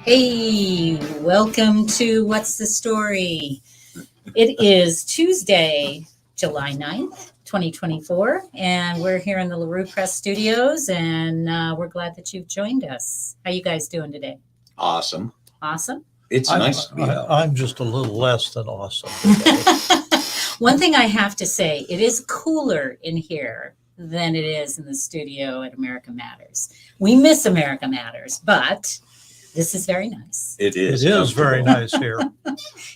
Hey, welcome to What's the Story? It is Tuesday, July 9th, 2024, and we're here in the LaRue Press Studios, and we're glad that you've joined us. How you guys doing today? Awesome. Awesome. It's nice to be out. I'm just a little less than awesome today. One thing I have to say, it is cooler in here than it is in the studio at America Matters. We miss America Matters, but this is very nice. It is. It is very nice here.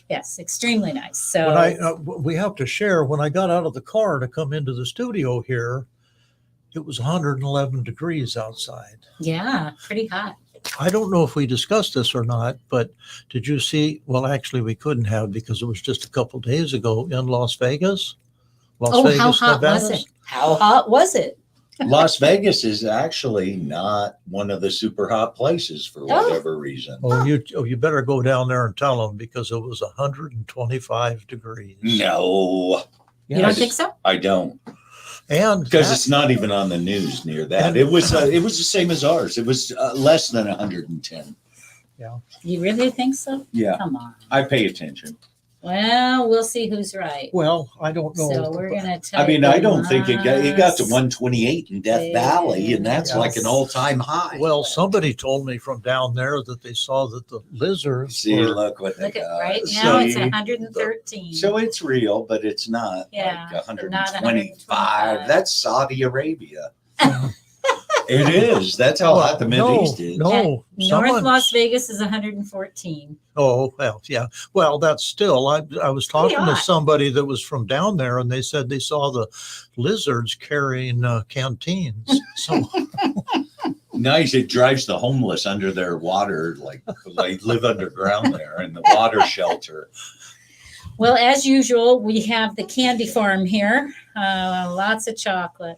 Yes, extremely nice. So We have to share, when I got out of the car to come into the studio here, it was 111 degrees outside. yeah, pretty hot. I don't know if we discussed this or not, but did you see? Well, actually, we couldn't have because it was just a couple days ago in Las Vegas. How hot was it? How hot was it? Las Vegas is actually not one of the super hot places for whatever reason. You better go down there and tell them because it was 125 degrees. No. You don't think so? I don't. And Because it's not even on the news near that. It was the same as ours. It was less than 110. You really think so? Yeah. Come on. I pay attention. Well, we'll see who's right. well, I don't know. So we're gonna. I don't think it got to 128 in Death Valley, and that's like an all-time high. Well, somebody told me from down there that they saw that the lizards See, were, look what they Look at got. right now it's See? 113. So it's real, but it's not Yeah, like but not 125. That's Saudi Arabia. It is. That's how hot the Middle East is. No, North Las Vegas is 114. Oh, well, yeah. Well, that's still, I was talking to hot. somebody that was from down there and they said they saw the lizards carrying canteens. So, Nice. It drives the homeless under their water, like they live underground there in the water shelter. Well, as usual, we have the candy farm here. Lots of chocolate,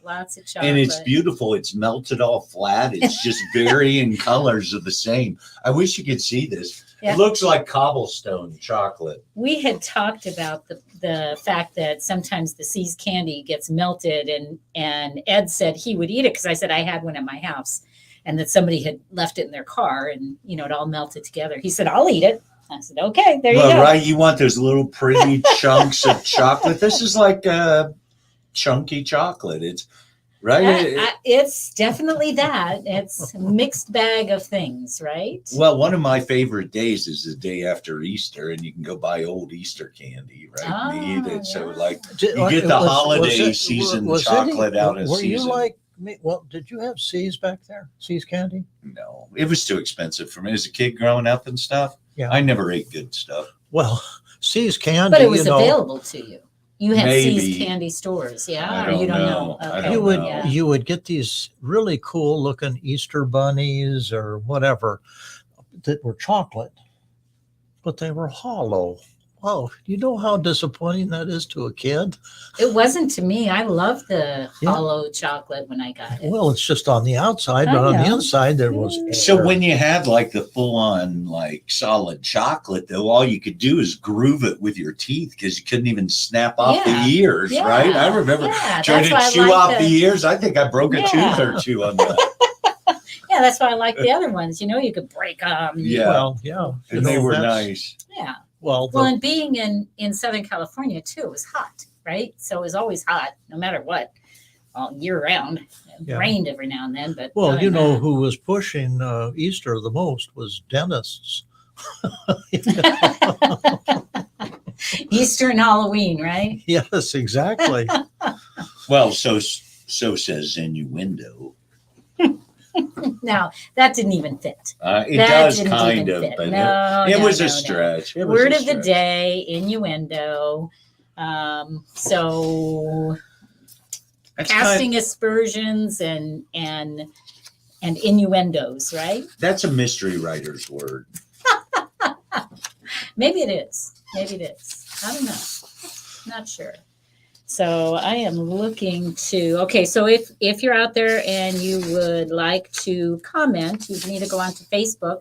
And it's beautiful. It's melted all flat. It's just varying colors of the same. I wish you could see this. Yeah. It looks like cobblestone chocolate. We had talked about the fact that sometimes the See's candy gets melted, and Ed said he would eat it because I said I had one at my house, and that somebody had left it in their car, and it all melted together. He said, "I'll eat it." I said, "Okay, there you go." Right. You want those little pretty chunks of chocolate. This is like chunky chocolate. It's right. It's definitely that. It's a mixed bag of things, right? Well, one of my favorite days is the day after Easter, and you can go buy old Easter candy, right? And eat it. So, like, you get the holiday season chocolate out of season. Were you like me? Well, did you have See's back there? See's candy? No, it was too expensive for me as a kid growing up and stuff. Yeah. I never ate good stuff. Well, See's candy, but it was available to you. You had Maybe. See's candy stores, yeah? I Or you don't don't know. know? I Okay. don't know. you would get these really cool looking Easter bunnies or whatever that were chocolate, but they were hollow. Oh, you know how disappointing that is to a kid? It wasn't to me. I loved the Yeah. hollow chocolate when I got it. Well, it's just on the outside, I but on the know. inside there was So air. when you had like the full-on like solid chocolate, though, all you could do is groove it with your teeth because you couldn't even snap off Yeah. the ears, Yeah. right? I remember Yeah, trying that's to why I chew like off the ears. I think I broke a Yeah. tooth or two on that. Yeah, that's why I like the other ones. You could break them. Yeah. Well, yeah. And they were that's- nice. Yeah. Well, Well, and being in Southern California too, it was hot, right? So it was always hot, no matter what, all year round. It Yeah. rained every now and then, but well, other you than know that- who was pushing Easter the most was dentists. Easter and Halloween, right? Yes, exactly. Well, so says innuendo. Now that didn't even fit. It That does didn't kind even of, fit. but No, it no, was no, a no. stretch. It was Word a of the stretch. day, innuendo. So That's casting aspersions and innuendos, right? That's a mystery writer's word. Maybe it is. Maybe it is. I don't know. Not sure. So I am looking to, okay, so if you're out there and you would like to comment, you need to go onto Facebook,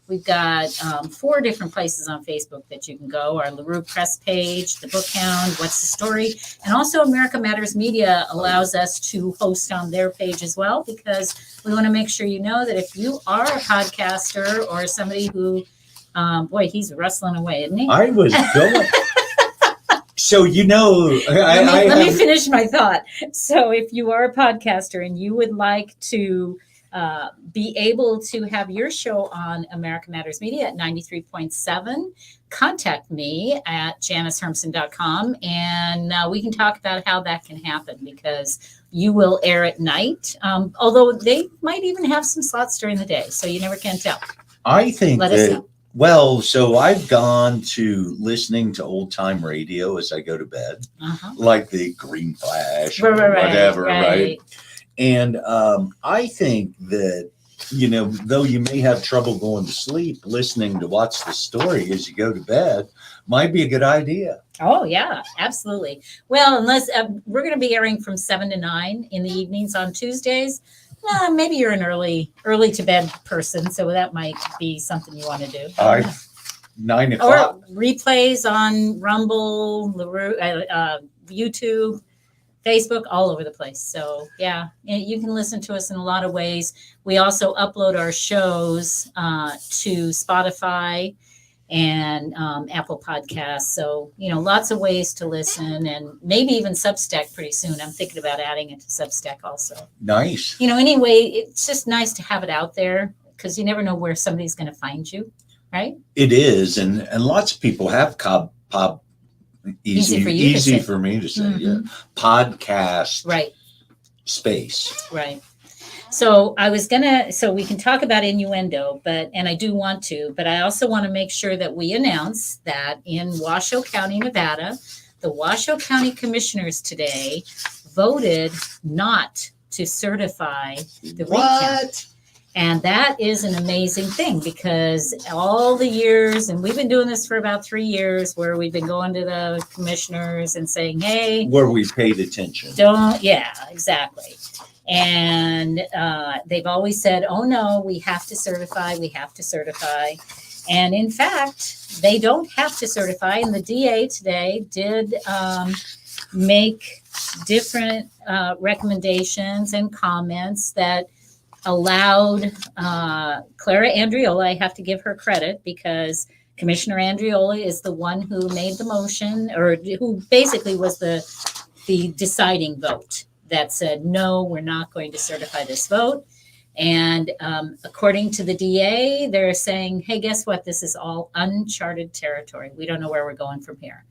We've got 4 different places on Facebook that you can go. Our LaRue Press page, the Book Hound, What's the Story? And also America Matters Media allows us to host on their page as well, because we want to make sure you know that if you are a podcaster or somebody who, boy, he's rustling away, isn't he? I was going. So, let me finish my thought. So if you are a podcaster and you would like to be able to have your show on America Matters Media at 93.7, contact me at janicehermson.com, and we can talk about how that can happen, because you will air at night, although they might even have some slots during the day, so you never can tell. I think Let us know. Well, so I've gone to listening to old time radio as I go to bed, like the Green Flash or whatever, right? And I think that, though you may have trouble going to sleep, listening to What's the Story as you go to bed might be a good idea. Oh, yeah, absolutely. Well, unless we're going to be airing from 7 to 9 in the evenings on Tuesdays. Maybe you're an early to bed person, so that might be something you want to do. 9 o'clock. Or replays on Rumble, YouTube, Facebook, all over the place. So yeah, you can listen to us in a lot of ways. We also upload our shows to Spotify and Apple Podcasts. So, lots of ways to listen, and maybe even Substack pretty soon. I'm thinking about adding it to Substack also. Nice. Anyway, it's just nice to have it out there, because you never know where somebody's going to find you, right? It is. And lots of people have easy for me to say, yeah, podcast space. Right. So we can talk about innuendo, and I do want to, but I also want to make sure that we announce that in Washoe County, Nevada, the Washoe County Commissioners today voted not to certify the recount. And that is an amazing thing, because all the years, and we've been doing this for about 3 years, where we've been going to the commissioners and saying, hey, where we paid attention. Exactly. And they've always said, oh, no, we have to certify. And in fact, they don't have to certify. And the DA today did make different recommendations and comments that allowed Clara Andriola. I have to give her credit, because Commissioner Andriola is the one who made the motion, or who basically was the deciding vote that said, no, we're not going to certify this vote. And according to the DA, they're saying, hey, guess what? This is all uncharted territory. We don't know where we're going from here.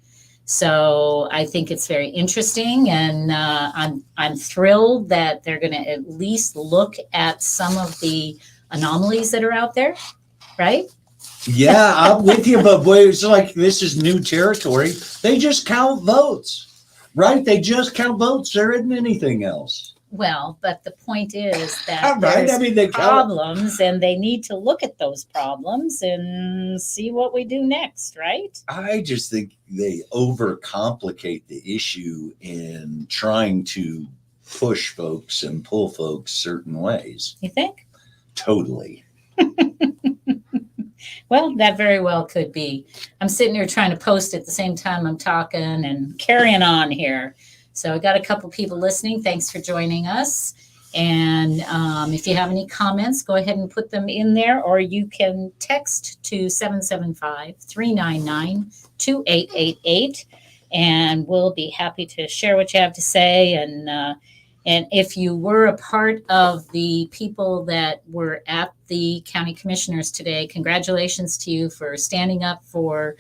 So I think it's very interesting, and I'm thrilled that they're going to at least look at some of the anomalies that are out there, right? Yeah, I'm with you, but boy, it's like this is new territory. They just count votes. Right? They just count votes. There isn't anything else. Well, but the point is that there's problems, and they need to look at those problems and see what we do next, right? I just think they overcomplicate the issue in trying to push folks and pull folks certain ways. You think? Totally. Well, that very well could be. I'm sitting here trying to post at the same time I'm talking and carrying on here. So I got a couple people listening. Thanks for joining us. And if you have any comments, go ahead and put them in there, or you can text to 775-399-2888, and we'll be happy to share what you have to say. And if you were a part of the people that were at the county commissioners today, congratulations to you for standing up for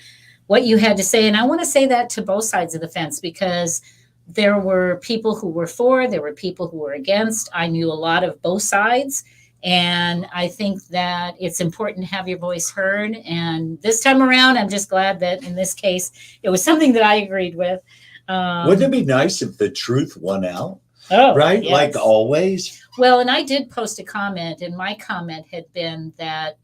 what you had to say. And I want to say that to both sides of the fence, because there were people who were for, there were people who were against. I knew a lot of both sides. And I think that it's important to have your voice heard. And this time around, I'm just glad that in this case, it was something that I agreed with. Wouldn't it be nice if the truth won out? Oh, right? Yes. Like always. Well, and I did post a comment, and my comment had been that,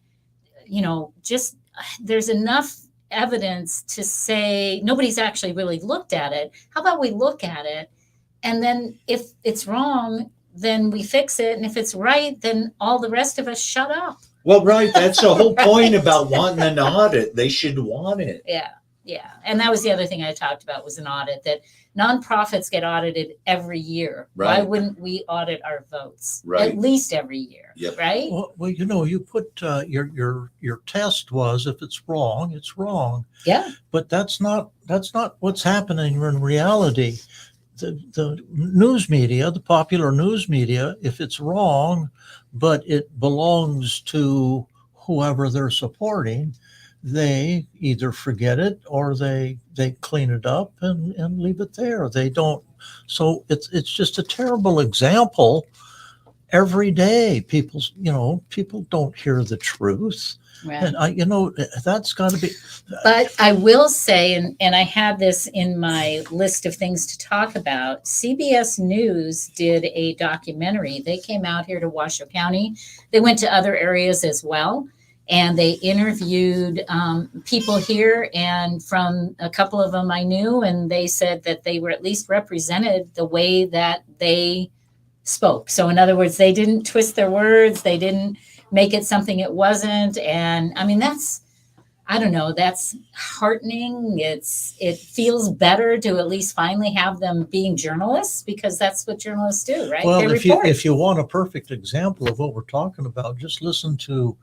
just there's enough evidence to say nobody's actually really looked at it. How about we look at it, and then if it's wrong, then we fix it, and if it's right, then all the rest of us shut up. Well, right. That's the whole point about wanting an audit. They should want it. Yeah. Yeah. And that was the other thing I talked about was an audit, that nonprofits get audited every year. Why Right. wouldn't we audit our votes Right. at least every year? Yep. Right. Well, you put your test was, if it's wrong, it's wrong. Yeah. But that's not what's happening in reality. The news media, the popular news media, if it's wrong, but it belongs to whoever they're supporting, they either forget it or they clean it up and leave it there. They don't. So it's just a terrible example. Every day, people don't hear the truth. Right. And that's got to be. But I will say, and I had this in my list of things to talk about, CBS News did a documentary. They came out here to Washoe County. They went to other areas as well. And they interviewed people here, and from a couple of them I knew, and they said that they were at least represented the way that they spoke. So in other words, they didn't twist their words. They didn't make it something it wasn't. And I mean, that's heartening. It feels better to at least finally have them being journalists, because that's what journalists do, right? Well, They if report. you want a perfect example of what we're talking about, just listen to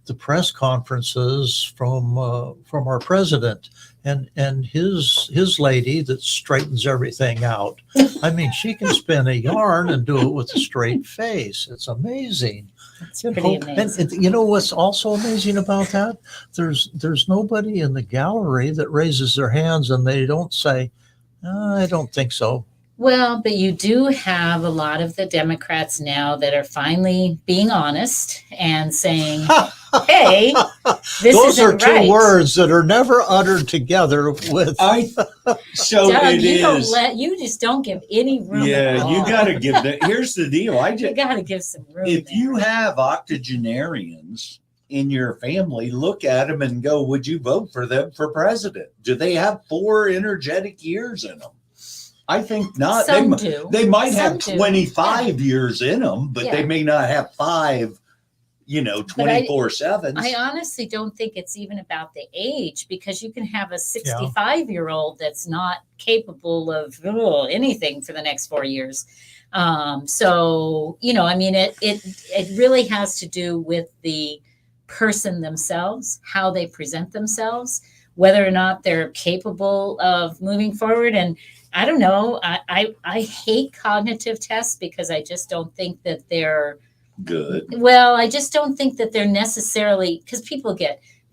the press conferences from our president and his lady that straightens everything out. I mean, she can spin a yarn and do it with a straight face. It's amazing. It's pretty amazing. And you know what's also amazing about that? There's nobody in the gallery that raises their hands and they don't say, I don't think so. Well, but you do have a lot of the Democrats now that are finally being honest and saying, hey, this Those are isn't two right. words that are never uttered together with. So Doug, it is. you just don't give any room. Yeah, at you all. got to give that. Here's the deal. You got to give some room. If there. you have octogenarians in your family, look at them and go, would you vote for them for president? Do they have 4 energetic years in them? I think not. Some do. They might Some have do. 25 years in them, but Yeah. they may not have 5, 24/7. I honestly don't think it's even about the age, because you can have a 65-year-old that's not capable of anything for the next 4 years. So, I mean, it really has to do with the person themselves, how they present themselves, whether or not they're capable of moving forward. And I don't know, I hate cognitive tests because I just don't think that they're good. Well, I just don't think that they're necessarily, because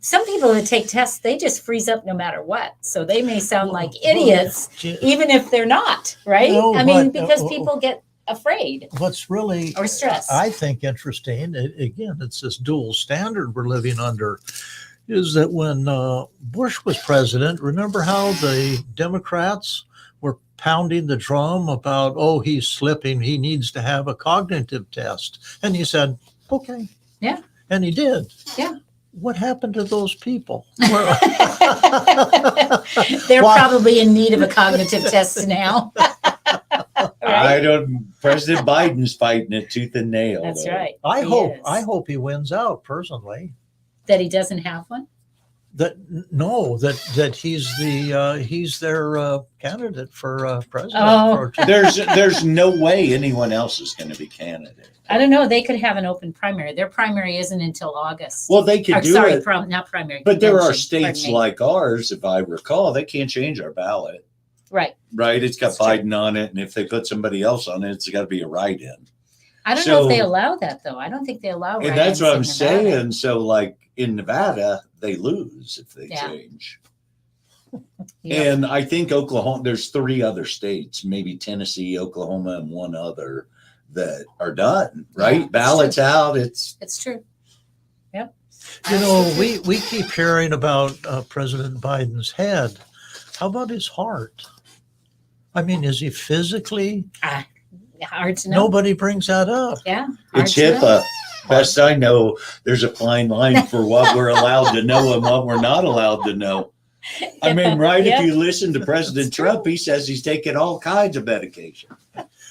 some people that take tests, they just freeze up no matter what. So they may sound like idiots, even if they're not, right? No, I mean, but, because people get afraid What's really, or stressed. I think, interesting, again, it's this dual standard we're living under, is that when Bush was president, remember how the Democrats were pounding the drum about, he's slipping, he needs to have a cognitive test. And he said, okay. Yeah. And he did. Yeah. What happened to those people? They're Why- probably in need of a cognitive test now. Right? President Biden's fighting it tooth and nail. That's though. right. I He hope is. I hope he wins out personally. That he doesn't have one. That he's their candidate for president. Oh. There's no way anyone else is going to be candidate. I don't know. They could have an open primary. Their primary isn't until August. Well, they could Or, do sorry, it, not primary. but there are convention, pardon states me. like ours, if I recall, they can't change our ballot. Right. Right? It's got That's true. Biden on it, and if they put somebody else on it, it's got to be a write-in. I don't know if they So- allow that though. I don't think they allow. And that's write-ins what in I'm Nevada. saying. So, like in Nevada, they lose if they Yeah. change. Yeah. And I think Oklahoma, there's 3 other states, maybe Tennessee, Oklahoma, and one other that are done, right? Yeah, Ballots out. It's It's true. Yep. We keep hearing about President Biden's head. How about his heart? I mean, is he physically? Hard to know. Nobody brings that up. Yeah. hard it's to know. HIPAA. Best I know, there's a fine line for what we're allowed to know and what we're not allowed to know. I mean, right? Yep. If you listen to President It's true. Trump, he says he's taking all kinds of medication.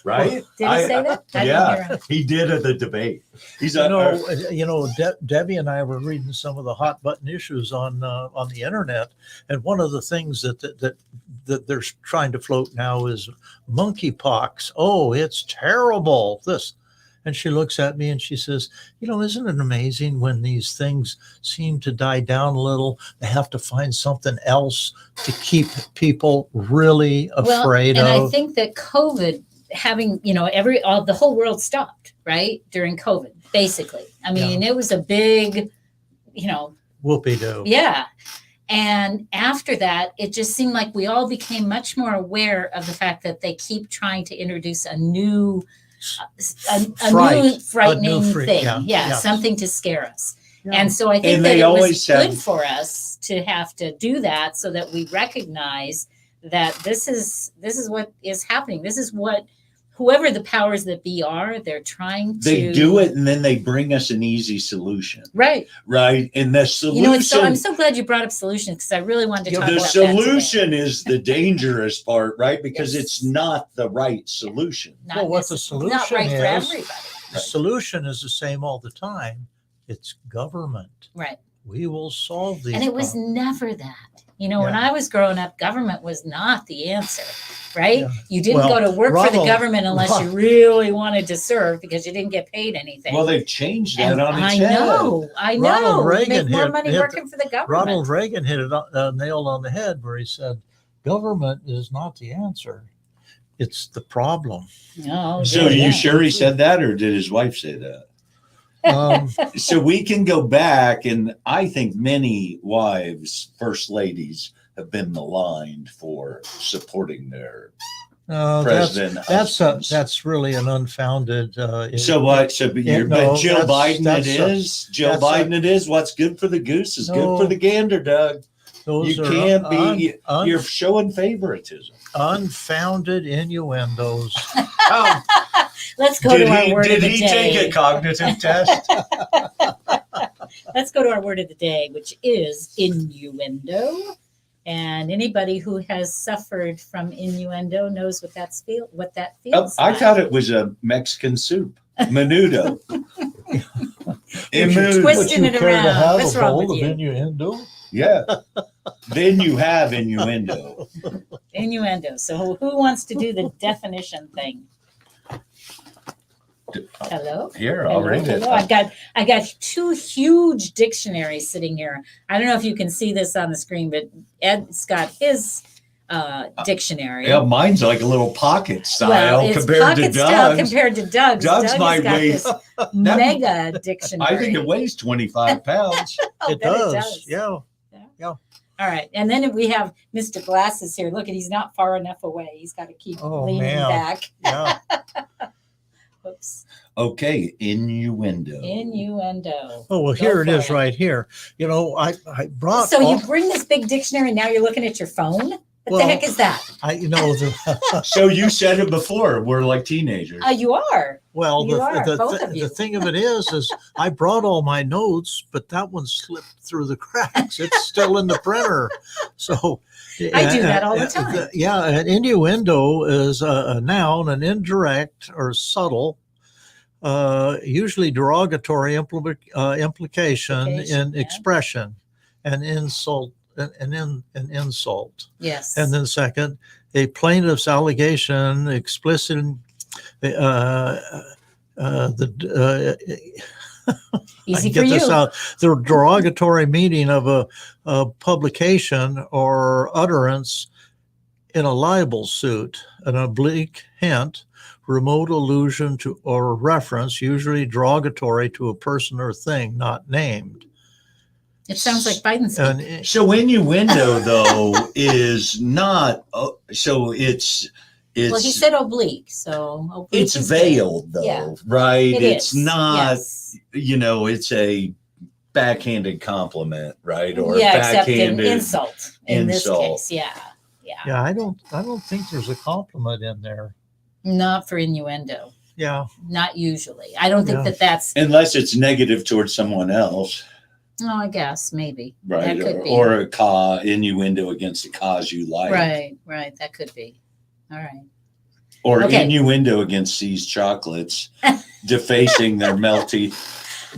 right? Did he say that? I didn't Yeah, hear him. he did at the debate. He's Debbie and I were reading some of the hot button issues on the internet, and one of the things that they're trying to float now is monkeypox. Oh, it's terrible. This. And she looks at me and she says, isn't it amazing when these things seem to die down a little, they have to find something else to keep people really afraid and of? I think that COVID having, the whole world stopped, right? During COVID, basically. I mean, It was a big, whoopee-doo. Yeah. And after that, it just seemed like we all became much more aware of the fact that they keep trying to introduce a new new frightening thing. Yeah, something to scare us. Yeah. And so I think that it was good for us to have to do that so that we recognize that this is what is happening. This is what whoever the powers that be are, they're trying to. They do it, and then they bring us an easy solution. Right. Right. And the solution. I'm so glad you brought up solutions because I really wanted to talk about that today. The solution is the dangerous part, right? Because it's not the right solution. What the solution not right is, for everybody. The solution is the same all the time. It's government. Right. We will solve these. And it was never that. When I was growing up, government was not the answer, right? Yeah. You didn't go to work for the government unless you really wanted to serve because you didn't get paid anything. Well, they've changed that on its head. I know. Ronald Reagan make more money working for the government. Ronald Reagan hit it nailed on the head where he said, government is not the answer. It's the problem. Oh, so you sure he said that, or did his wife say that? So we can go back, and I think many wives, first ladies, have been maligned for supporting their president. That's really an unfounded. So what? So but Joe Biden it is. Joe Biden it is. What's good for the goose is good for the gander, Doug. You can't be. You're showing favoritism. Unfounded innuendos. Let's go to our word of the day. Did he take a cognitive test? Let's go to our word of the day, which is innuendo. And anybody who has suffered from innuendo knows what that feels I like. thought it was a Mexican soup. Menudo. Twisting it around. What's wrong with you? Innuendo? Yeah. Then you have innuendo. Innuendo. So who wants to do the definition thing? Hello. Here, I'll read it. I got two huge dictionaries sitting here. I don't know if you can see this on the screen, but Ed's got his dictionary. Yeah, mine's like a little pocket style compared to Doug's. Doug's might weigh this mega dictionary. I think it weighs 25 pounds. It does. Yeah. All right, and then we have Mr. Glasses here. Look, he's not far enough away. He's got to keep leaning back. Yeah. Oops. Okay, innuendo. Oh, well, here it is right here. I brought. So you bring this big dictionary and now you're looking at your phone? What the heck is that? So you said it before. We're like teenagers. You are. Well, both of you. The thing of it is I brought all my notes, but that one slipped through the cracks. It's still in the printer. So I do that all the time. An innuendo is a noun, an indirect or subtle, usually derogatory implication in expression, an insult. An insult. Yes. And then second, a plaintiff's allegation explicit easy for you. The derogatory meaning of a publication or utterance in a libel suit, an oblique hint, remote allusion to or reference, usually derogatory to a person or thing not named. It sounds like Biden speak. So innuendo, though, is not. So it's. Well, he said oblique, so oblique it's veiled, though, right? It's not. Yes. It's a backhanded compliment, right? Or except an insult in this case. Yeah. I don't think there's a compliment in there. Not for innuendo. Yeah. Not usually. I don't think that's unless it's negative towards someone else. Oh, I guess maybe. Right. That could be. Or a innuendo against a cause you like. Right. That could be. All right. Or Okay. innuendo against C's chocolates, defacing their melty.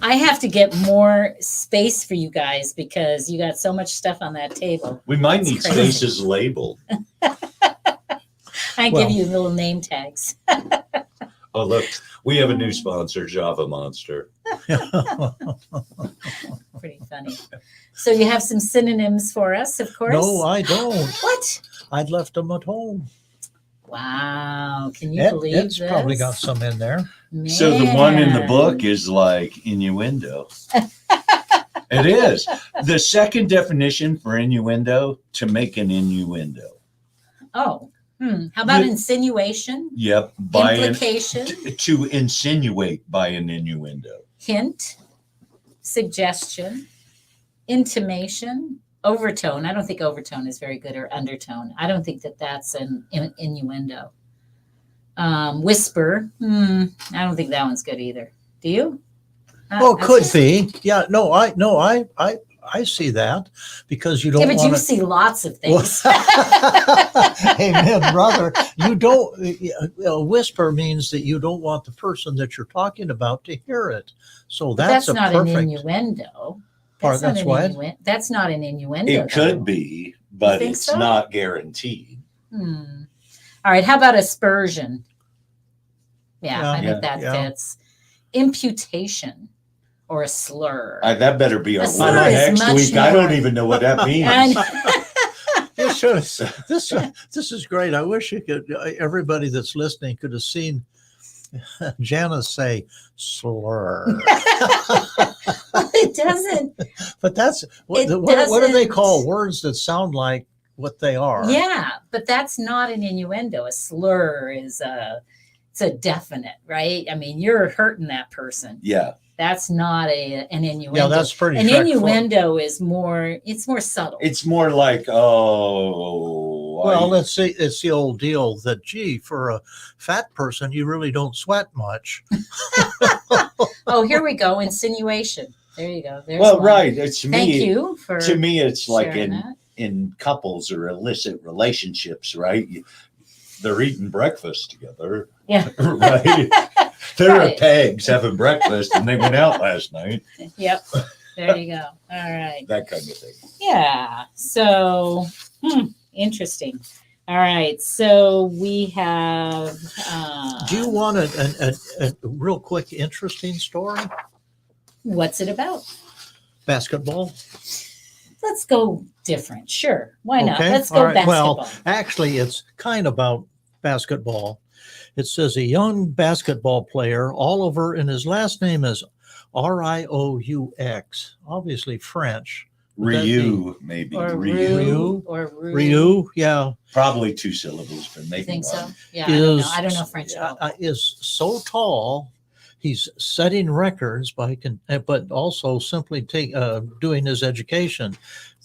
I have to get more space for you guys because you got so much stuff on that table. We might It's need crazy. spaces labeled. I Well- give you little name tags. Oh, look, we have a new sponsor, Java Monster. Pretty funny. So you have some synonyms for us, of course. No, I don't. What? I'd left them at home. Wow. Can you believe Ed's this? probably got some in there. So the one in the Man. book is like innuendo. It is. The second definition for innuendo, to make an innuendo. Oh. How about You- insinuation? Yep. By Implication? to insinuate by an innuendo. Hint? Suggestion? Intimation? Overtone. I don't think overtone is very good, or undertone. I don't think that that's an innuendo. Whisper. I don't think that one's good either. Do you? Oh, That's could just- be. Yeah. No, I see that because you don't Yeah, but want you to. see lots of things. Amen, brother. You don't. A whisper means that you don't want the person that you're talking about to hear it. So But that's, that's a not perfect. an innuendo. Part- not that's an what? That's not an innuendo. It could though. be, but think it's so? not guaranteed. All right. How about aspersion? Yeah, Yeah, I think that yeah. fits. Imputation or a slur. That better be our A slur word is next much week. I more- don't even know what that means. And This is great. I wish you could. Everybody that's listening could have seen Janice say slur. it doesn't. But that's what It what do they doesn't- call words that sound like what they are? Yeah, but that's not an innuendo. A slur is it's a definite, right? I mean, you're hurting that person. Yeah. That's not an innuendo. Yeah, that's pretty. An straightforward. innuendo is more. It's more subtle. It's more like, oh. Well, let's see. It's the old deal that, gee, for a fat person, you really don't sweat much. Oh, here we go. Insinuation. There you go. There's well, one. right. It's to Thank me. you for To me, it's like sharing in that. in couples or illicit relationships, right? They're eating breakfast together. Yeah. Right. They're Right. at Pegs having breakfast, and they went out last night. Yep. There you go. All right. That kind of thing. Yeah. So, interesting. All right. So we have. Do you want a real quick, interesting story? What's it about? Basketball? Let's go different. Sure. Why not? Okay, Let's all go right. basketball. Well, actually, it's kind of about basketball. It says a young basketball player, Oliver, and his last name is Rioux, obviously French. Would that Ryu, maybe. or Ryu. Rue. Or Rue. Rioux, yeah, Probably two syllables, but You maybe think so? one. Yeah. I don't know French at all. is so tall. He's setting records but also simply doing his education.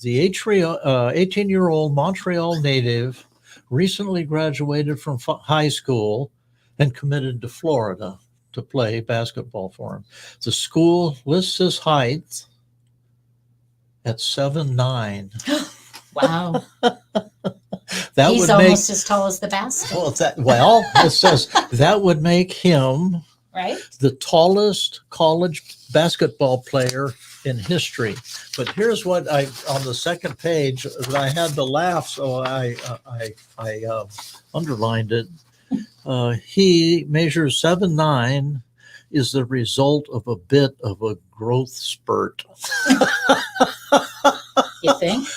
The 18-year-old Montreal native recently graduated from high school and committed to Florida to play basketball for him. The school lists his height at 7'9". Wow. That He's would almost as tall as the basket, it says that would make him right? the tallest college basketball player in history. But here's what on the second page that I had to laugh, so I underlined it. He measures 7'9", is the result of a bit of a growth spurt. You think?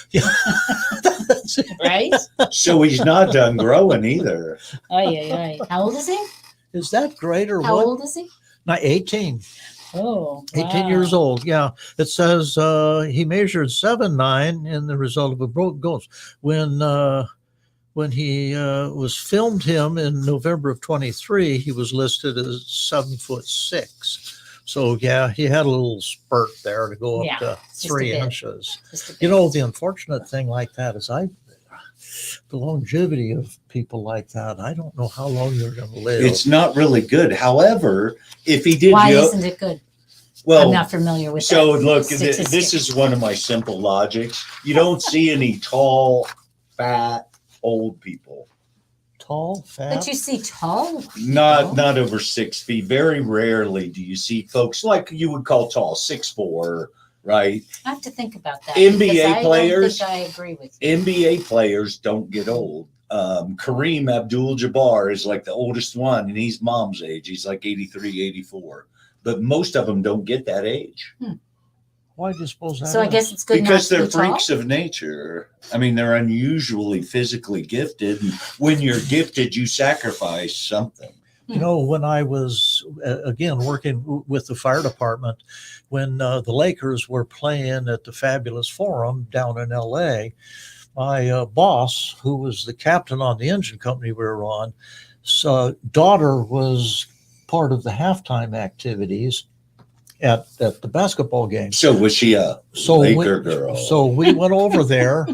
That's it. Right? So he's not done growing either. Oh, yeah. How old is he? Is that great or How what? old is he? Not 18. Oh, 18 years old. Yeah. It says he measured 7'9", and the result of a broke goals. When he was filmed him in November of 23, he was listed as 7'6". So yeah, he had a little spurt there to go up Yeah, to just a 3 bit. inches. Just a You bit. know, the unfortunate thing like that is the longevity of people like that, I don't know how long they're going to live. It's not really good. However, if he did, Why isn't it good? well, I'm not familiar with so that look, statistic. this is one of my simple logics. You don't see any tall, fat, old people. tall, fat. But you see tall people. Not over 6 feet. Very rarely do you see folks like you would call tall, 6'4", right? I have to think about that. NBA players. I don't think I agree with you. NBA players don't get old. Kareem Abdul-Jabbar is like the oldest one, and he's mom's age. He's like 83, 84. But most of them don't get that age. Why do you suppose that So I is? guess it's good Because not to they're be tall? freaks of nature. I mean, they're unusually physically gifted. And when you're gifted, you sacrifice something. You know, when I was, again, working with the fire department, when the Lakers were playing at the Fabulous Forum down in L.A., my boss, who was the captain on the engine company we were on, daughter was part of the halftime activities at the basketball game. So was she a Laker girl? So we went over there.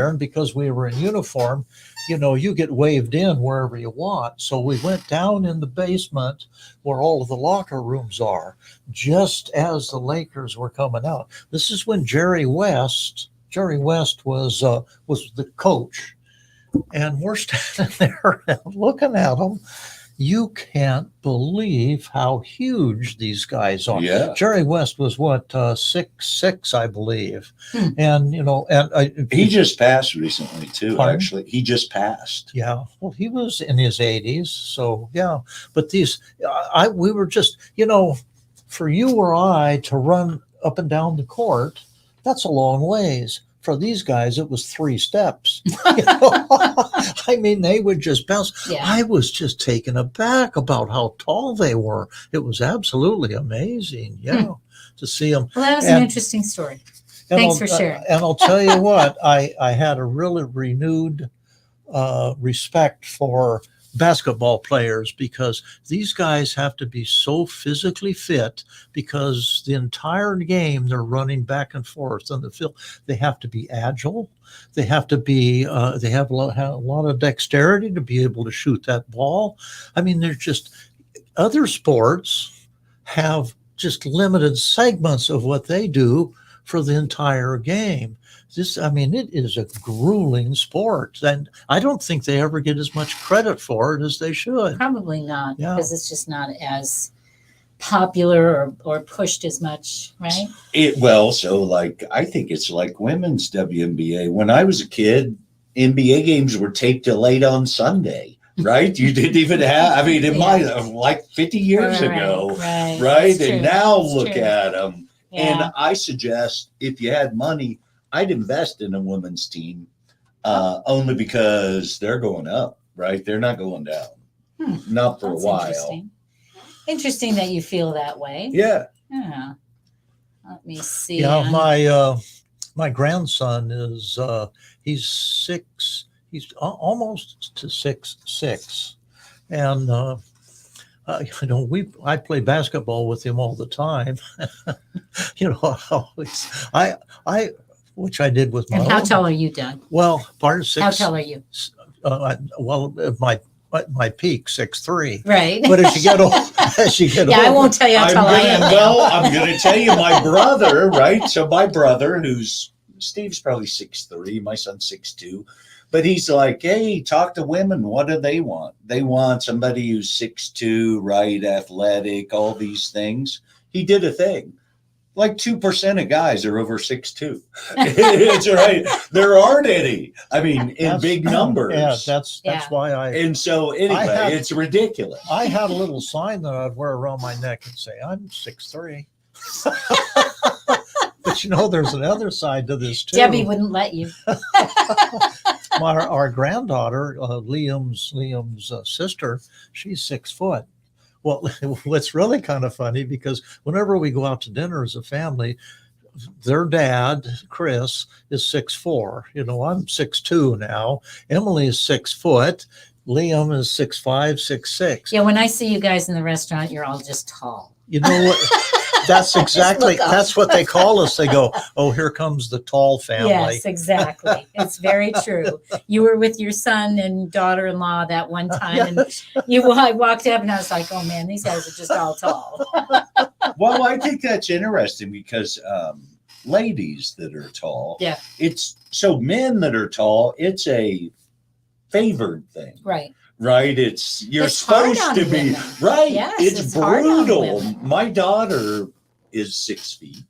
And because we were in uniform, you know, you get waved in wherever you want. So we went down in the basement where all of the locker rooms are, just as the Lakers were coming out. This is when Jerry West was the coach, and we're standing there looking at him. You can't believe how huge these guys are. Yeah. Jerry West was what, 6'6", I believe. And, you know, He just passed recently too, Pardon? actually. He just passed. Yeah. Well, he was in his 80s. So, yeah. But we were just, you know, for you or I to run up and down the court, that's a long ways. For these guys, it was 3 steps. You know? I mean, they would just bounce. Yeah. I was just taken aback about how tall they were. It was absolutely amazing, to see them. Well, that was an interesting story. Thanks for sharing. And I'll tell you what, I had a really renewed respect for basketball players, because these guys have to be so physically fit, because the entire game they're running back and forth on the field. They have to be agile. They have to be they have a lot of dexterity to be able to shoot that ball. I mean, they're just, other sports have just limited segments of what they do for the entire game. It is a grueling sport, and I don't think they ever get as much credit for it as they should. Probably not, Yeah. because it's just not as popular or pushed as much, right? I think it's like women's WNBA. When I was a kid, NBA games were taped till late on Sunday, right? You didn't even have, might have like 50 years ago, right? And now look at them. Yeah. And I suggest, if you had money, I'd invest in a women's team, only because they're going up, right? They're not going down, not for a while. Interesting that you feel that way. Yeah. Yeah. Let me see. Yeah, my grandson is he's 6. He's almost to 6'6", and I play basketball with him all the time. You know, which I did with my. And how tall are you, Doug? Well, part of 6. How tall are you? My peak 6'3". Right. But as you get old, yeah, I won't tell you how tall I am. Well, I'm going to tell you, my brother, right? So my brother, Steve's probably 6'3", my son's 6'2", but he's like, hey, talk to women. What do they want? They want somebody who's 6'2", right, athletic, all these things. He did a thing. Like 2% of guys are over 6'2". It's right. There aren't any. I mean, in big numbers. Yeah, that's why I. And so anyway, it's ridiculous. I had a little sign that I'd wear around my neck and say, I'm 6'3". But you know, there's another side to this too. Debbie wouldn't let you. Our granddaughter, Liam's sister, she's 6 foot. Well, it's really kind of funny, because whenever we go out to dinner as a family, their dad, Chris, is 6'4". You know, I'm 6'2" now. Emily is 6 foot. Liam is 6'5", 6'6". Yeah, when I see you guys in the restaurant, you're all just tall. You know what? That's what they call us. They go, oh, here comes the tall family. Yes, exactly. It's very true. You were with your son and daughter-in-law that one time, and I walked up and I was like, oh man, these guys are just all tall. Well, I think that's interesting, because ladies that are tall, yeah, men that are tall, it's a favored thing. Right. Right. You're supposed to be women. right. Yes, it's hard on brutal. women. My daughter is 6 feet.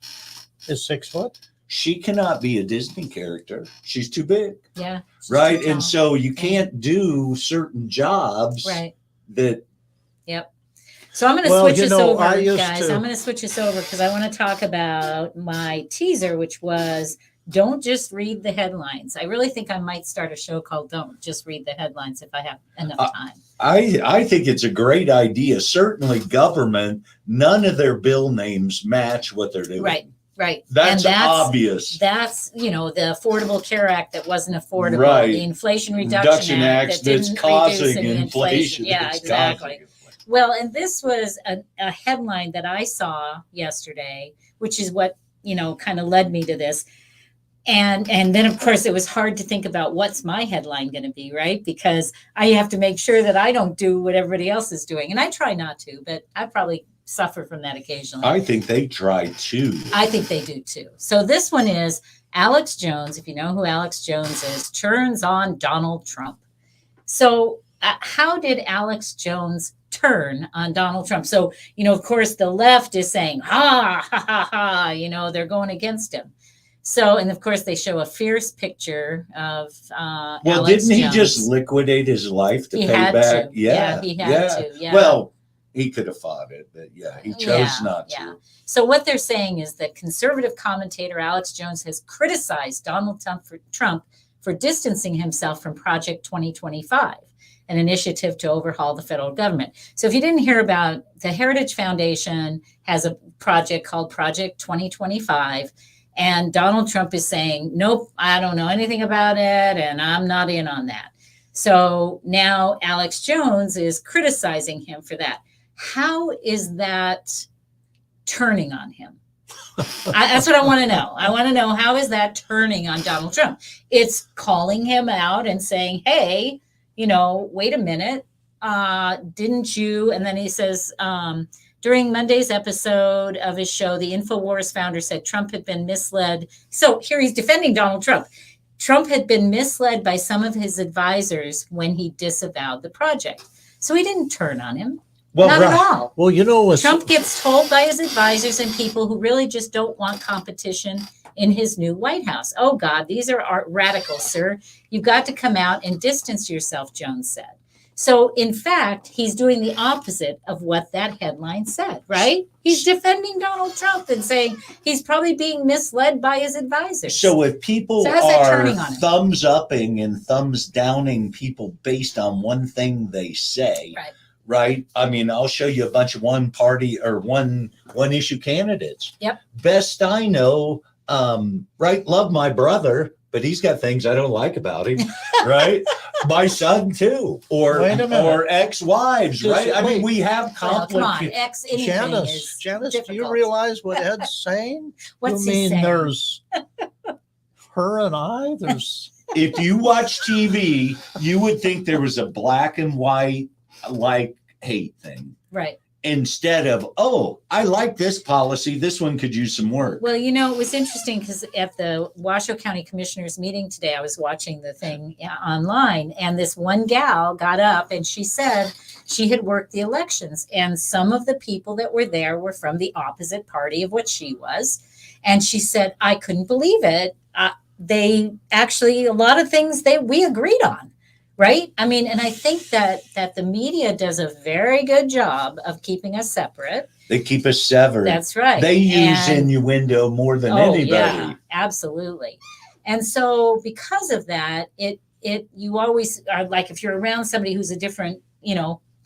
Is 6 foot? She cannot be a Disney character. She's too big. Yeah. Right. And so you can't do certain jobs. Right. That. Yep. So I'm going to switch us over, guys. To... I'm going to switch us over because I want to talk about my teaser, which was don't just read the headlines. I really think I might start a show called Don't Just Read the Headlines if I have enough time. I think it's a great idea. Certainly government, none of their bill names match what they're doing. Right. Right. That's obvious. That's, the Affordable Care Act that wasn't affordable. Right. The Inflation Reduction Act that's causing inflation. Yeah, exactly. Well, and this was a headline that I saw yesterday, which is what, kind of led me to this. And then, of course, it was hard to think about what's my headline going to be, right? Because I have to make sure that I don't do what everybody else is doing. And I try not to, but I probably suffer from that occasionally. I think they try too. I think they do too. So this one is Alex Jones, if you know who Alex Jones is, turns on Donald Trump. So how did Alex Jones turn on Donald Trump? So, of course, the left is saying, ha, ha, ha, ha, they're going against him. So, and of course, they show a fierce picture of Alex didn't he Jones. Just liquidate his life to he pay had back? To. Yeah, he had to. Yeah. Well, he could have fought it, but he chose not to. So what they're saying is that conservative commentator Alex Jones has criticized Donald Trump for distancing himself from Project 2025, an initiative to overhaul the federal government. So if you didn't hear about, the Heritage Foundation has a project called Project 2025, and Donald Trump is saying, nope, I don't know anything about it, and I'm not in on that. So now Alex Jones is criticizing him for that. How is that turning on him? That's what I want to know. I want to know, how is that turning on Donald Trump? It's calling him out and saying, hey, wait a minute, didn't you? And then he says, during Monday's episode of his show, the InfoWars founder said Trump had been misled. So here he's defending Donald Trump. Trump had been misled by some of his advisors when he disavowed the project. So he didn't turn on him. Not at all. Well, Trump gets told by his advisors and people who really just don't want competition in his new White House. Oh, God, these are radicals, sir. You've got to come out and distance yourself, Jones said. So, in fact, he's doing the opposite of what that headline said, right? He's defending Donald Trump and saying he's probably being misled by his advisors. So if people are thumbs upping and thumbs downing people based on one thing they say, right? I mean, I'll show you a bunch of one party or one issue candidates. Yep. Best I know, right? Love my brother, but he's got things I don't like about him, right? My son too, or ex-wives, right? I mean, we have conflict. Come on, Janice, do you realize what Ed's saying? What's he saying? There's her and I. There's. If you watch TV, you would think there was a black and white hate thing, right? Instead of, oh, I like this policy, this one could use some work. Well, it was interesting because at the Washoe County Commissioners meeting today, I was watching the thing online, and this one gal got up and she said she had worked the elections, and some of the people that were there were from the opposite party of what she was. And she said, I couldn't believe it. They actually, a lot of things we agreed on. Right. I mean, and I think that the media does a very good job of keeping us separate. They keep us severed. That's right. They use innuendo more than anybody. Yeah, absolutely. And so because of that, you always are like, if you're around somebody who's a different,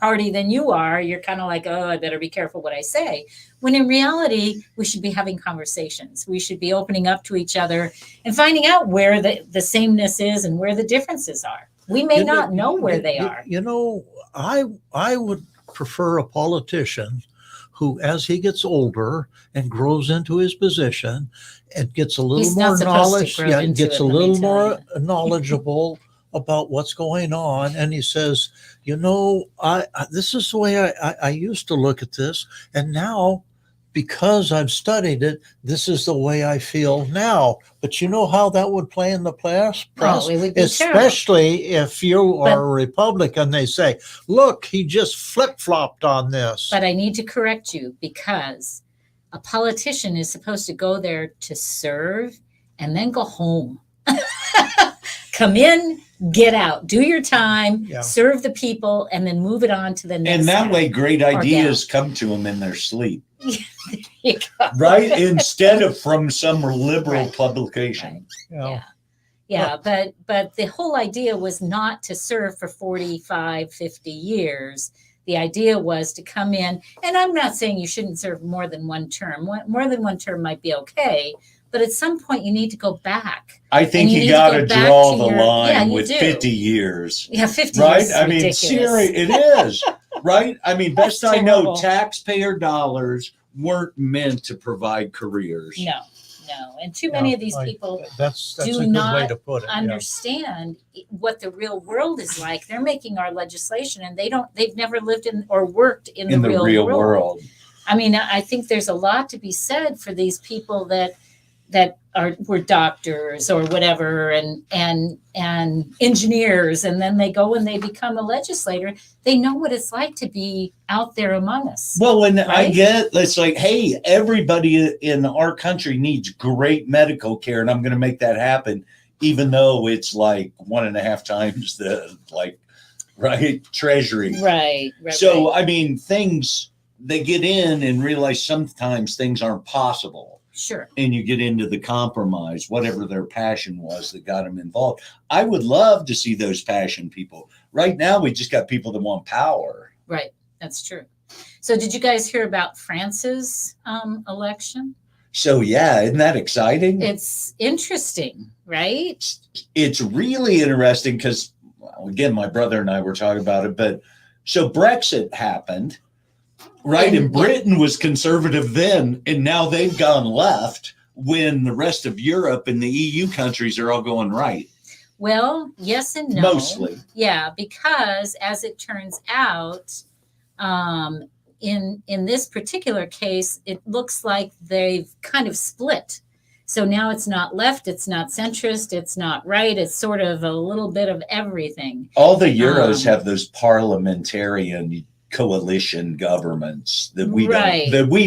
party than you are, you're kind of like, oh, I better be careful what I say. When in reality, we should be having conversations. We should be opening up to each other and finding out where the sameness is and where the differences are. We may not know where they are. I would prefer a politician who, as he gets older and grows into his position and gets a little more knowledge, and gets a little more knowledgeable about what's going on. And he says, this is the way I used to look at this. And now because I've studied it, this is the way I feel now. But you know how that would play in the press? Oh, it would be Especially if you are a Republican, they say, look, he just flip-flopped on this. But I need to correct you, because a politician is supposed to go there to serve and then go home. Come in, get out, do your time, serve the people, and then move it on to the next. And that way, great ideas come to them in their sleep. Right? Instead of from some liberal publication. Right. Yeah. But the whole idea was not to serve for 45, 50 years. The idea was to come in, and I'm not saying you shouldn't serve more than one term. More than one term might be okay, but at some point you need to go back. I think you got to draw the line with 50 years. Yeah, 50 right? years. I mean, seriously, it is. Right? I mean, best I know, taxpayer dollars weren't meant to provide careers. No. And too many of these people that's do a good not way to put it, understand what the real world is like. They're making our legislation, and they've never lived in or worked in the real world. I mean, I think there's a lot to be said for these people that were doctors or whatever, and engineers, and then they go and they become a legislator. They know what it's like to be out there among us. Well, and I get, it's like, hey, everybody in our country needs great medical care, and I'm going to make that happen, even though it's like 1.5 times the treasury. Right. So I mean, they get in and realize sometimes things aren't possible. Sure. And you get into the compromise, whatever their passion was that got them involved. I would love to see those passion people. Right now, we just got people that want power. Right. That's true. So did you guys hear about France's election? So, yeah, isn't that exciting? It's interesting, right? It's really interesting because, again, my brother and I were talking about it. But so Brexit happened. Right. And Britain was conservative then, and now they've gone left when the rest of Europe and the EU countries are all going right. Well, yes and no. Mostly. Yeah, because as it turns out, in this particular case, it looks like they've kind of split. So now it's not left, it's not centrist, it's not right. It's sort of a little bit of everything. All the Euros have those parliamentarian coalition governments that we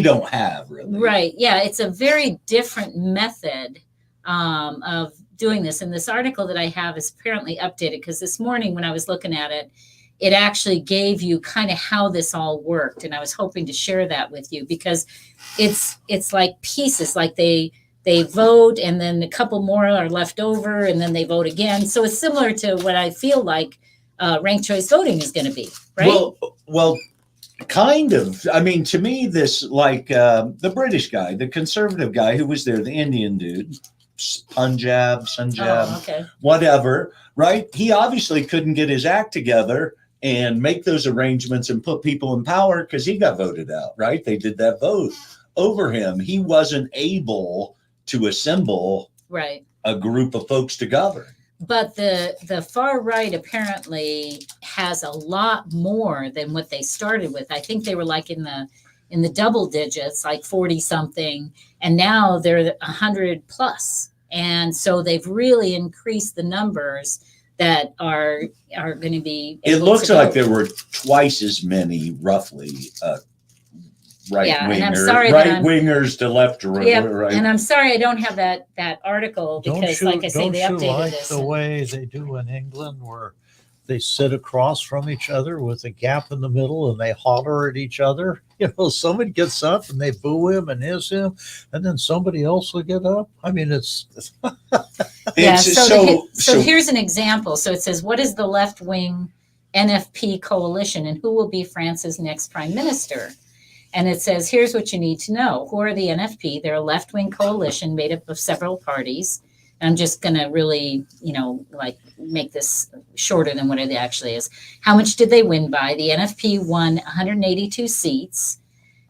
don't have really. Right. Yeah. It's a very different method of doing this. And this article that I have is apparently updated, because this morning when I was looking at it, it actually gave you kind of how this all worked. And I was hoping to share that with you, because it's like pieces, like they vote and then a couple more are left over and then they vote again. So it's similar to what I feel like ranked choice voting is going to be, right? Well, kind of. I mean, to me, this the British guy, the conservative guy who was there, the Indian dude, Punjab, whatever, right? He obviously couldn't get his act together and make those arrangements and put people in power because he got voted out, right? They did that vote over him. He wasn't able to assemble a group of folks to govern. But the far right apparently has a lot more than what they started with. I think they were like in the double digits, like 40 something, and now they're 100 plus. And so they've really increased the numbers that are going to be. It looks like there were twice as many, roughly, right-wingers to left to right. And I'm sorry I don't have that article, because like I say, they updated this. The way they do in England, where they sit across from each other with a gap in the middle and they holler at each other. You know, somebody gets up and they boo him and hiss him, and then somebody else will get up. I mean, it's so here's an example. So it says, what is the left-wing NFP coalition and who will be France's next prime minister? And it says, here's what you need to know. Who are the NFP? They're a left-wing coalition made up of several parties. I'm just going to really, make this shorter than what it actually is. How much did they win by? The NFP won 182 seats,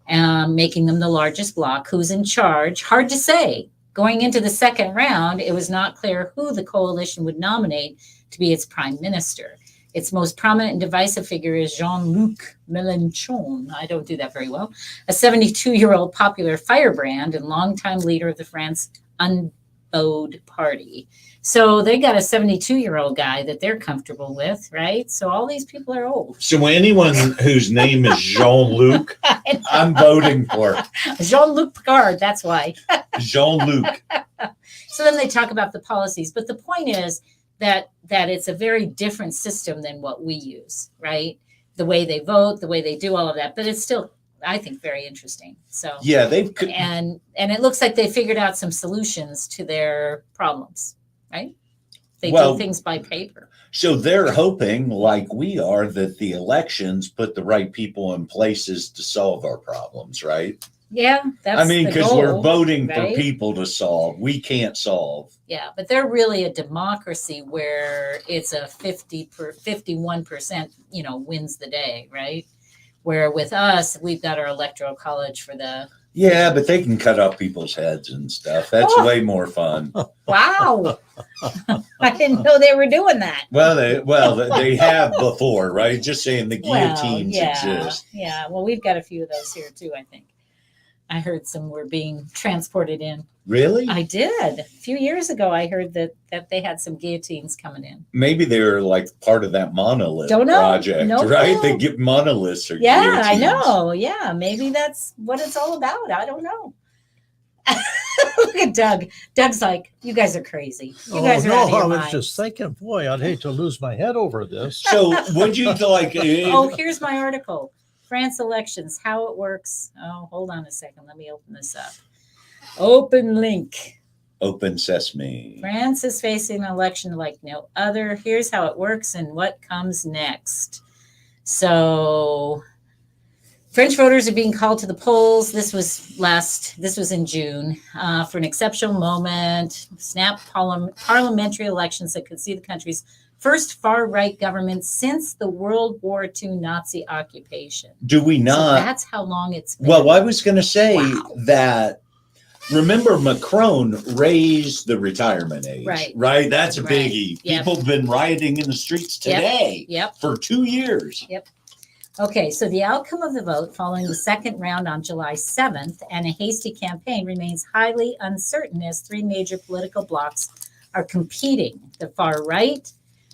making them the largest bloc. Who's in charge? Hard to say. Going into the second round, it was not clear who the coalition would nominate to be its prime minister. Its most prominent and divisive figure is Jean-Luc Mélenchon. I don't do that very well. A 72-year-old popular firebrand and longtime leader of the France Unbowed Party. So they got a 72-year-old guy that they're comfortable with, right? So all these people are old. So anyone whose name is Jean-Luc, I'm voting for. Jean-Luc Picard, that's why. Jean-Luc. So then they talk about the policies. But the point is that it's a very different system than what we use, right? The way they vote, the way they do all of that. But it's still, I think, very interesting. So yeah, and it looks like they figured out some solutions to their problems, right? They do things by paper. So they're hoping, like we are, that the elections put the right people in places to solve our problems, right? Yeah, that's because we're voting for people to solve. We can't solve. Yeah, but they're really a democracy where it's a 51%, wins the day, right? Where with us, we've got our electoral college for the. Yeah, but they can cut off people's heads and stuff. That's way more fun. Wow. I didn't know they were doing that. Well, they have before, right? Just saying the guillotines exist. Yeah, well, we've got a few of those here too, I think. I heard some were being transported in. Really? I did. A few years ago, I heard that they had some guillotines coming in. Maybe they're like part of that monolith project, right? They get monoliths or guillotines. I know. Yeah, maybe that's what it's all about. I don't know. Look at Doug. Doug's like, you guys are crazy. You guys are out of your I was minds. just thinking, boy, I'd hate to lose my head over this. So would you like... here's my article. France elections, how it works. Oh, hold on a second. Let me open this up. Open link. Open sesame. France is facing an election like no other. Here's how it works and what comes next. So French voters are being called to the polls. This was in June for an exceptional moment. Snap parliamentary elections that could see the country's first far-right government since the World War II Nazi occupation. Do we not? So that's how long it's been. Well, I was going to say that, remember, Macron raised the retirement age. Right? That's a biggie. Yep. People have been rioting in the streets today for 2 years. Yep. Okay, so the outcome of the vote following the second round on July 7th and a hasty campaign remains highly uncertain as three major political blocs are competing. The far right,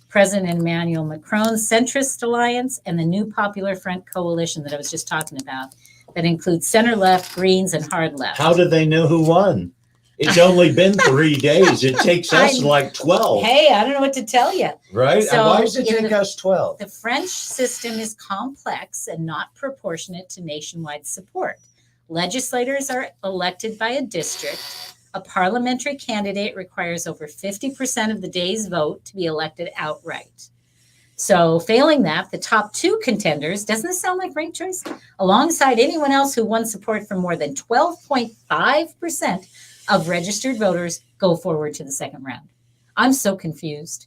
President Emmanuel Macron's centrist alliance, and the new Popular Front coalition that I was just talking about, that includes center left, Greens, and hard left. How do they know who won? It's only been 3 days. It takes us like 12. Hey, I don't know what to tell you. Right? So, why does it take us 12? The French system is complex and not proportionate to nationwide support. Legislators are elected by a district. A parliamentary candidate requires over 50% of the day's vote to be elected outright. So failing that, the top two contenders, doesn't this sound like ranked choice? Alongside anyone else who won support from more than 12.5% of registered voters, go forward to the second round. I'm so confused.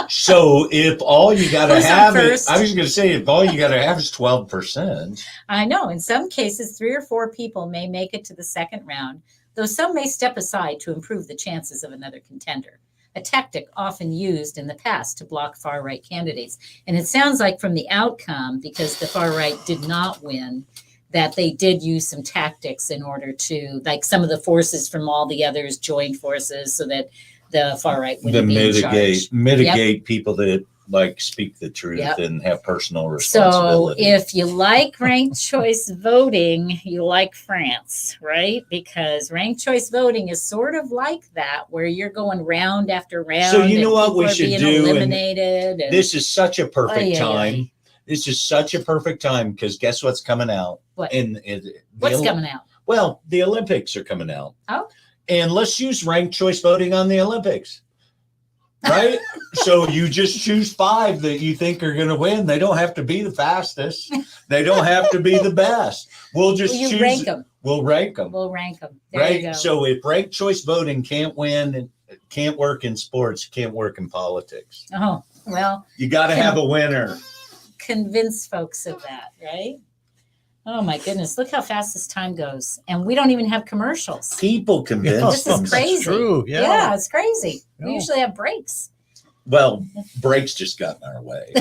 So if all you got to have is, I was going to say, if all you got to have is 12%. I know. In some cases, 3 or 4 people may make it to the second round, though some may step aside to improve the chances of another contender, a tactic often used in the past to block far-right candidates. And it sounds like from the outcome, because the far-right did not win, that they did use some tactics in order to, like some of the forces from all the others joined forces so that the far right wouldn't be in charge. Mitigate people that like speak the truth and have personal responsibility. So if you like ranked choice voting, you like France, right? Because ranked choice voting is sort of like that, where you're going round after round. So you know what we should do? Eliminated. This is such a perfect time. This is such a perfect time because guess what's coming out? What? What's coming out? Well, the Olympics are coming out. Oh. And let's use ranked choice voting on the Olympics, right? So you just choose 5 that you think are going to win. They don't have to be the fastest. They don't have to be the best. We'll just choose. Rank them. We'll rank them. We'll rank them. There right. You go. So if ranked choice voting can't win, and can't work in sports, can't work in politics. Oh, well. You got to have a winner. Convince folks of that, right? Oh my goodness, look how fast this time goes. And we don't even have commercials. People convince This is crazy. True. Yeah, it's crazy. Yeah. We usually have breaks. Well, breaks just got in our way.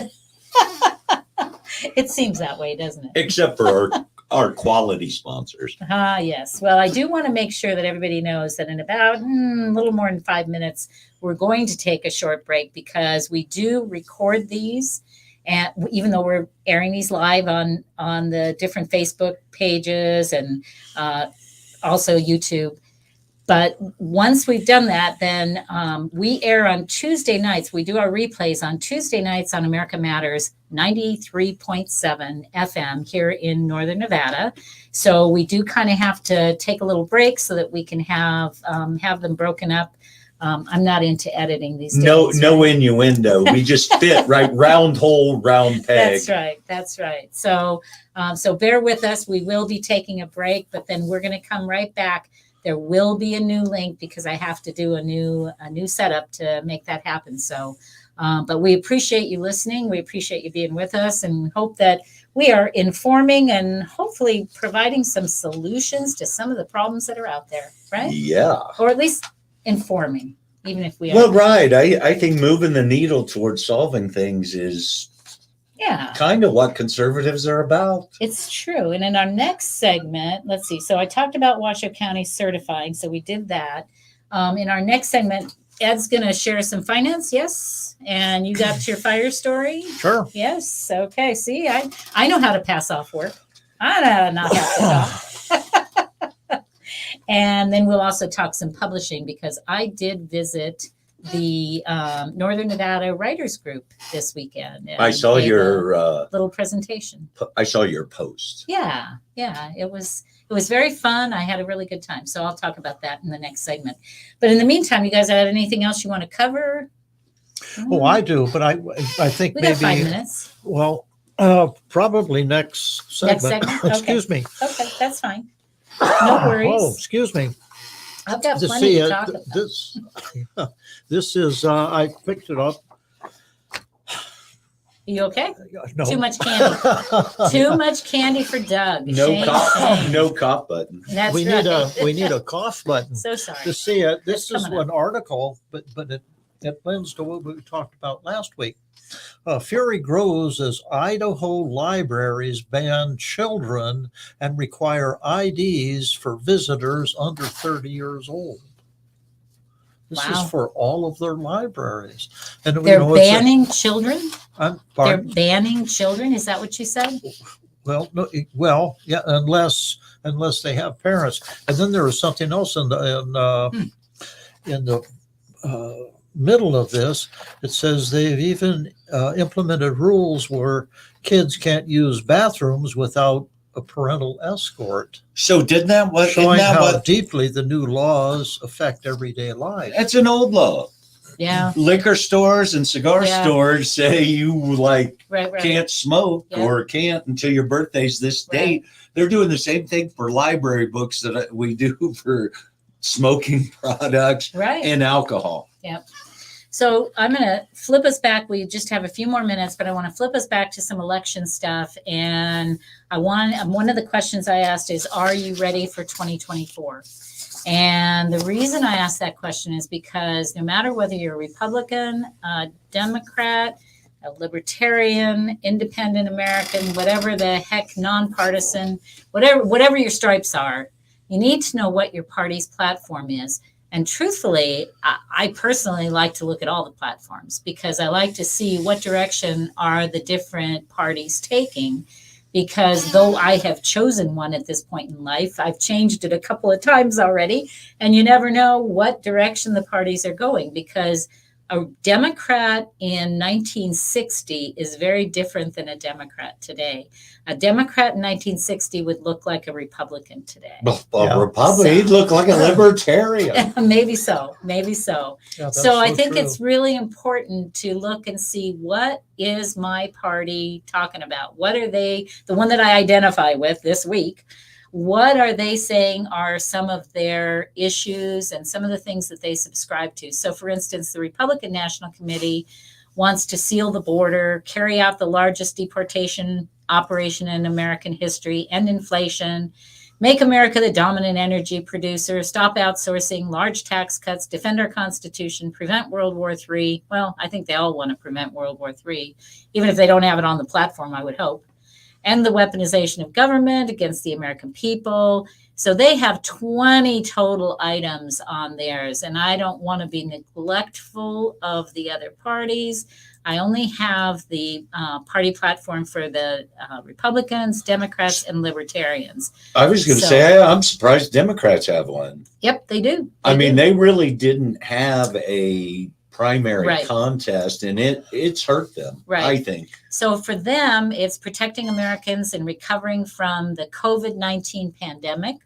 It seems that way, doesn't it? Except for our quality sponsors. Yes. Well, I do want to make sure that everybody knows that in about a little more than 5 minutes, we're going to take a short break because we do record these. And even though we're airing these live on the different Facebook pages and also YouTube. But once we've done that, then we air on Tuesday nights. We do our replays on Tuesday nights on America Matters 93.7 FM here in Northern Nevada. So we do kind of have to take a little break so that we can have them broken up. I'm not into editing these days. No innuendo. We just fit right, round hole, round peg. That's right. So bear with us. We will be taking a break, but then we're going to come right back. There will be a new link because I have to do a new setup to make that happen. So, but we appreciate you listening. We appreciate you being with us and hope that we are informing and hopefully providing some solutions to some of the problems that are out there, right? Yeah. Or at least informing, even if we are. Well, right. I think moving the needle towards solving things is kind of what conservatives are about. It's true. And in our next segment, let's see. So I talked about Washoe County certifying. So we did that. In our next segment, Ed's going to share some finance. Yes. And you got your fire story? Sure. Yes. Okay. See, I know how to pass off work. I know how not have to talk. And then we'll also talk some publishing because I did visit the Northern Nevada Writers Group this weekend. I saw your little presentation. I saw your post. Yeah, it was very fun. I had a really good time. So I'll talk about that in the next segment. But in the meantime, you guys have anything else you want to cover? Oh, I do, but I think we maybe got 5 minutes. Well, probably next segment. Next segment? Okay. Excuse me. Okay, that's fine. No worries. Oh, excuse me. I've got plenty to talk about. This is I picked it up. You okay? No. Too much candy. Too much candy for Doug. No cough. No cough button. That's we right. need a cough button. So sorry. To see it. This is coming one article, but it blends to what we talked about last week. Fury grows as Idaho libraries ban children and require IDs for visitors under 30 years old. This Wow. is for all of their libraries. And They're banning children? They're banning children? Is that what you said? Well, no, yeah, unless they have parents. And then there was something else in the middle of this. It says they've even implemented rules where kids can't use bathrooms without a parental escort. So showing how deeply the new laws affect everyday life. That's an old law. Yeah. Liquor stores and cigar stores say you can't smoke or can't until your birthday's this date. They're doing the same thing for library books that we do for smoking products and alcohol. Yep. So I'm going to flip us back. We just have a few more minutes, but I want to flip us back to some election stuff. And one of the questions I asked is, are you ready for 2024? And the reason I asked that question is because no matter whether you're a Republican, a Democrat, a Libertarian, Independent American, whatever the heck, nonpartisan, whatever your stripes are, you need to know what your party's platform is. And truthfully, I personally like to look at all the platforms because I like to see what direction are the different parties taking. Because though I have chosen one at this point in life, I've changed it a couple of times already. And you never know what direction the parties are going because a Democrat in 1960 is very different than a Democrat today. A Democrat in 1960 would look like a Republican today. A Republican, he'd look like a libertarian. Maybe so. Yeah, so I think true. it's really important to look and see what is my party talking about? What are they, the one that I identify with this week, what are they saying are some of their issues and some of the things that they subscribe to? So, for instance, the Republican National Committee wants to seal the border, carry out the largest deportation operation in American history, end inflation. make America the dominant energy producer, stop outsourcing, large tax cuts, defend our Constitution, prevent World War III. Well, I think they all want to prevent World War III, even if they don't have it on the platform, I would hope. End the weaponization of government against the American people. So they have 20 total items on theirs, and I don't want to be neglectful of the other parties. I only have the party platform for the Republicans, Democrats, and Libertarians. I was going to say, I'm surprised Democrats have one. Yep, they do. They really didn't have a primary contest, and it's hurt them, I think. So for them, it's protecting Americans and recovering from the COVID-19 pandemic,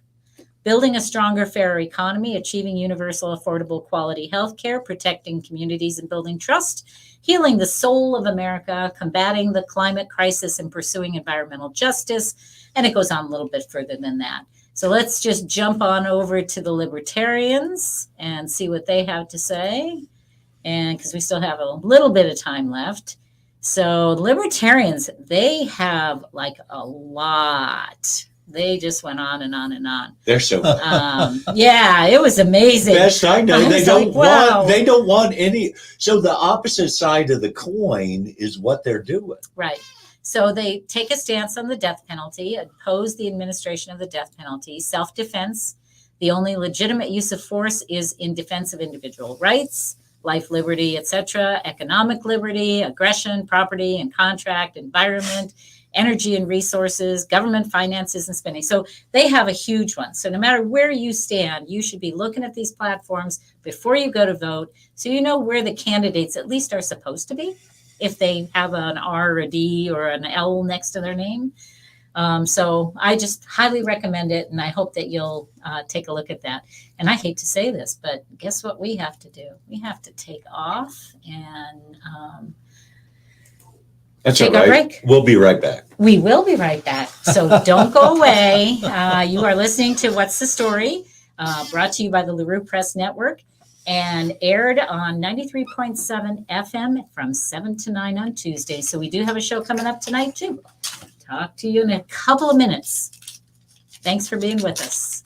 building a stronger, fairer economy, achieving universal, affordable, quality health care, protecting communities and building trust, healing the soul of America, combating the climate crisis, and pursuing environmental justice. And it goes on a little bit further than that. So let's just jump on over to the Libertarians and see what they have to say. And because we still have a little bit of time left. So Libertarians, they have like a lot. They just went on and on and on. They're so yeah, it was amazing. Best I know, they don't want any. So the opposite side of the coin is what they're doing. Right. So they take a stance on the death penalty, oppose the administration of the death penalty, self-defense. The only legitimate use of force is in defense of individual rights, life, liberty, etc., economic liberty, aggression, property and contract, environment, energy and resources, government finances and spending. So they have a huge one. So no matter where you stand, you should be looking at these platforms before you go to vote, so you know where the candidates at least are supposed to be, if they have an R or a D or an L next to their name. So I just highly recommend it, and I hope that you'll take a look at that. And I hate to say this, but guess what we have to do? We have to take off and that's take all right. a break. We'll be right back. We will be right back. So don't go away. You are listening to What's the Story, brought to you by the LaRue Press Network and aired on 93.7 FM from 7 to 9 on Tuesday. So we do have a show coming up tonight, too. Talk to you in a couple of minutes. Thanks for being with us.